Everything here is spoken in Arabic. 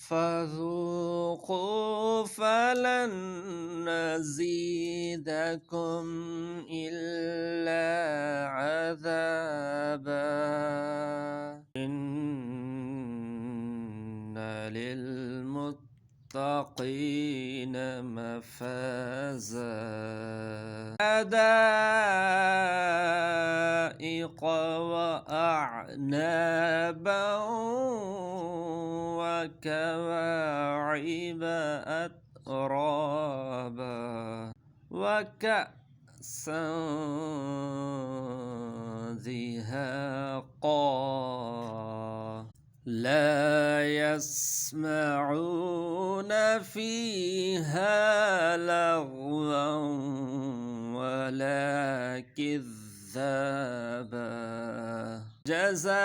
فذوقوا فلن نزيدكم إلا عذابا إن للمتقين مفازا حدائق وأعنابا وكواعب أترابا وكأسا دهاقا لا يسمعون فيها لغوا ولا كذابا جزاء